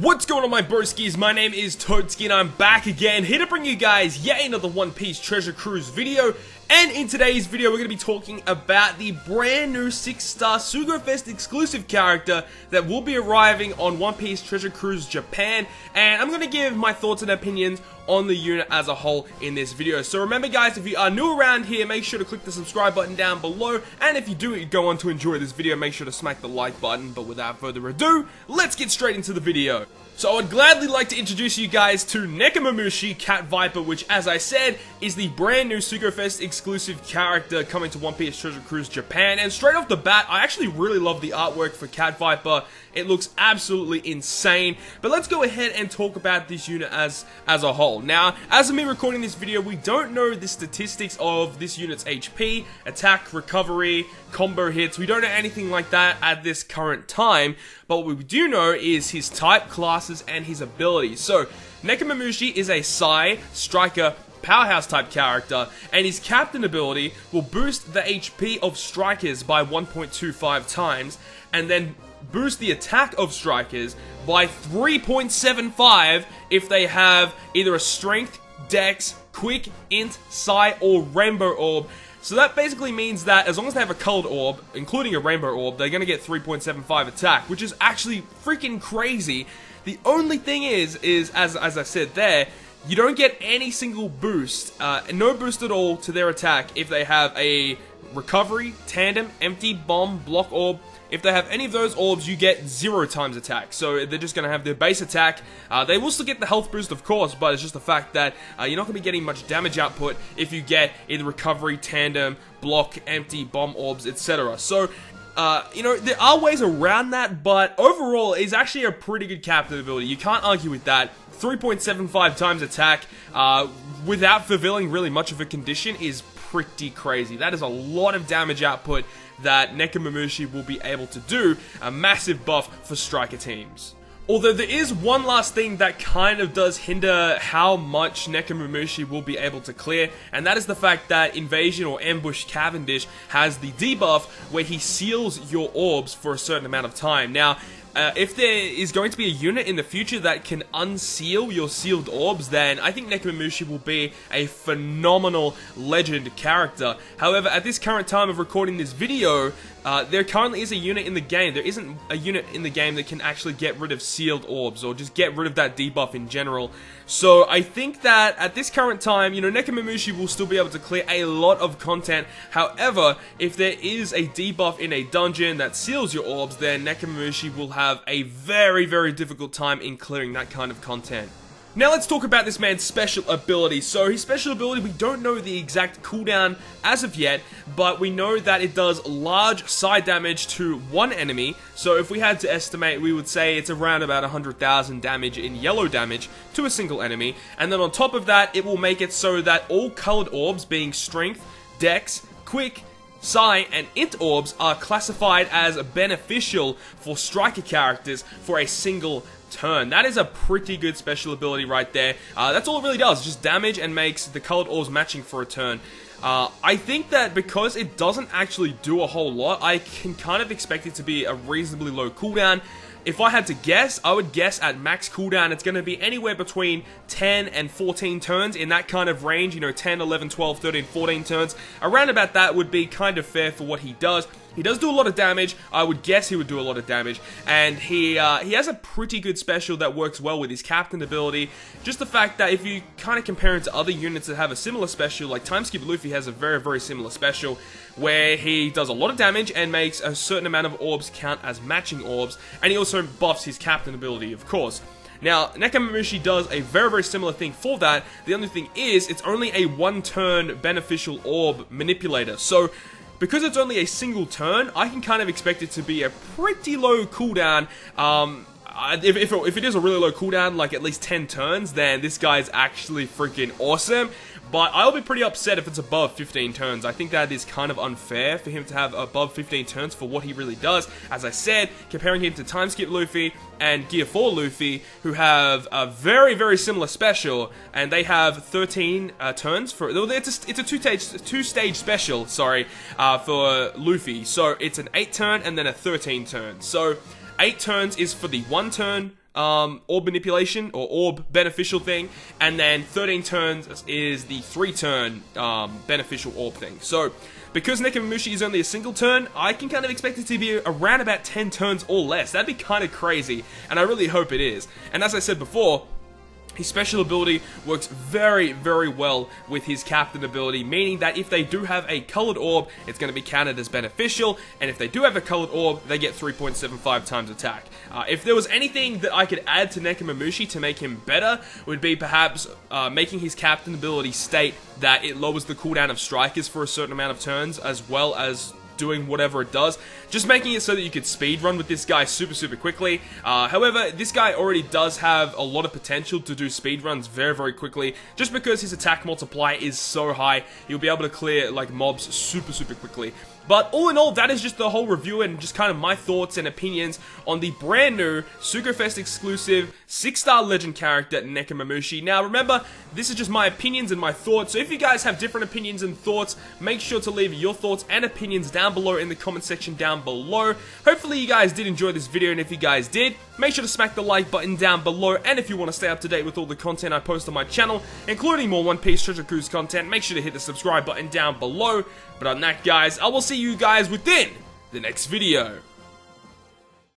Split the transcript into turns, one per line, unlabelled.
What's going on, my broskiis? My name is Totski and I'm back again, here to bring you guys yet another One Piece Treasure Cruise video. And in today's video, we're going to be talking about the brand new 6-star Sugofest exclusive character that will be arriving on One Piece Treasure Cruise Japan. And I'm going to give my thoughts and opinions on the unit as a whole in this video. So remember guys, if you are new around here, make sure to click the subscribe button down below. And if you do go on to enjoy this video, make sure to smack the like button. But without further ado, let's get straight into the video. So I would gladly like to introduce you guys to NEKOMAMUSHI Cat Viper, which, as I said, is the brand new Sugofest exclusive character coming to One Piece Treasure Cruise Japan. And straight off the bat, I actually really love the artwork for Cat Viper. It looks absolutely insane. But let's go ahead and talk about this unit as a whole. Now, as of me recording this video, we don't know the statistics of this unit's HP, attack, recovery, combo hits. We don't know anything like that at this current time. But what we do know is his type, classes, and his abilities. So, NEKOMAMUSHI is a Sai, striker, powerhouse type character, and his captain ability will boost the HP of strikers by 1.25 times, and then boost the attack of strikers by 3.75 if they have either a strength, dex, quick, int, Sai, or rainbow orb. So that basically means that as long as they have a colored orb, including a rainbow orb, they're going to get 3.75 attack, which is actually freaking crazy. The only thing is as I said there, you don't get any single boost, no boost at all to their attack if they have a recovery, tandem, empty, bomb, block orb. If they have any of those orbs, you get 0 times attack. So they're just going to have their base attack. They will still get the health boost, of course, but it's just the fact that you're not going to be getting much damage output if you get either recovery, tandem, block, empty, bomb orbs, etc. So, you know, there are ways around that, but overall, it's actually a pretty good captain ability. You can't argue with that. 3.75 times attack without fulfilling really much of a condition is pretty crazy. That is a lot of damage output that NEKOMAMUSHI will be able to do, a massive buff for striker teams. Although there is one last thing that kind of does hinder how much NEKOMAMUSHI will be able to clear, and that is the fact that Invasion or Ambush Cavendish has the debuff where he seals your orbs for a certain amount of time. Now, if there is going to be a unit in the future that can unseal your sealed orbs, then I think NEKOMAMUSHI will be a phenomenal legend character. However, at this current time of recording this video, there currently is a unit in the game. There isn't a unit in the game that can actually get rid of sealed orbs, or just get rid of that debuff in general. So I think that at this current time, you know, NEKOMAMUSHI will still be able to clear a lot of content. However, if there is a debuff in a dungeon that seals your orbs, then NEKOMAMUSHI will have a very, very difficult time in clearing that kind of content. Now let's talk about this man's special ability. So his special ability, we don't know the exact cooldown as of yet, but we know that it does large side damage to one enemy. So if we had to estimate, we would say it's around about 100,000 damage in yellow damage to a single enemy. And then on top of that, it will make it so that all colored orbs, being strength, dex, quick, Sai, and int orbs, are classified as beneficial for striker characters for a single turn. That is a pretty good special ability right there. That's all it really does, just damage and makes the colored orbs matching for a turn. I think that because it doesn't actually do a whole lot, I can kind of expect it to be a reasonably low cooldown. If I had to guess, I would guess at max cooldown it's going to be anywhere between 10 and 14 turns, in that kind of range, you know, 10, 11, 12, 13, 14 turns. Around about that would be kind of fair for what he does. He does do a lot of damage. I would guess he would do a lot of damage, and he has a pretty good special that works well with his captain ability. Just the fact that if you kind of compare him to other units that have a similar special, like Timeskip Luffy has a very, very similar special, where he does a lot of damage and makes a certain amount of orbs count as matching orbs, and he also buffs his captain ability, of course. Now, NEKOMAMUSHI does a very, very similar thing for that. The only thing is, it's only a one-turn beneficial orb manipulator. So, because it's only a single turn, I can kind of expect it to be a pretty low cooldown. If it is a really low cooldown, like at least 10 turns, then this guy is actually freaking awesome. But I'll be pretty upset if it's above 15 turns. I think that is kind of unfair for him to have above 15 turns for what he really does. As I said, comparing him to Timeskip Luffy and Gear 4 Luffy, who have a very, very similar special, and they have 13 turns for... It's a two-stage special, sorry, for Luffy. So it's an 8 turn and then a 13 turn. So 8 turns is for the 1 turn orb manipulation or orb beneficial thing, and then 13 turns is the 3 turn beneficial orb thing. So because Nekomamushi is only a single turn, I can kind of expect it to be around about 10 turns or less. That'd be kind of crazy, and I really hope it is. And as I said before, his special ability works very, very well with his captain ability, meaning that if they do have a colored orb, it's going to be counted as beneficial, and if they do have a colored orb, they get 3.75 times attack. If there was anything that I could add to Nekomamushi to make him better, would be perhaps making his captain ability state that it lowers the cooldown of strikers for a certain amount of turns, as well as doing whatever it does, just making it so that you could speedrun with this guy super quickly. However, this guy already does have a lot of potential to do speedruns very quickly, just because his attack multiplier is so high. He'll be able to clear like mobs super quickly. But all in all, that is just the whole review and just kind of my thoughts and opinions on the brand new SugoFest exclusive 6-star legend character Nekomamushi. Now remember, this is just my opinions and my thoughts, so if you guys have different opinions and thoughts, make sure to leave your thoughts and opinions down below in the comment section down below. Hopefully you guys did enjoy this video, and if you guys did, make sure to smack the like button down below, and if you want to stay up to date with all the content I post on my channel, including more One Piece Treasure Cruise content, make sure to hit the subscribe button down below. But on that, guys, I will see you guys within the next video.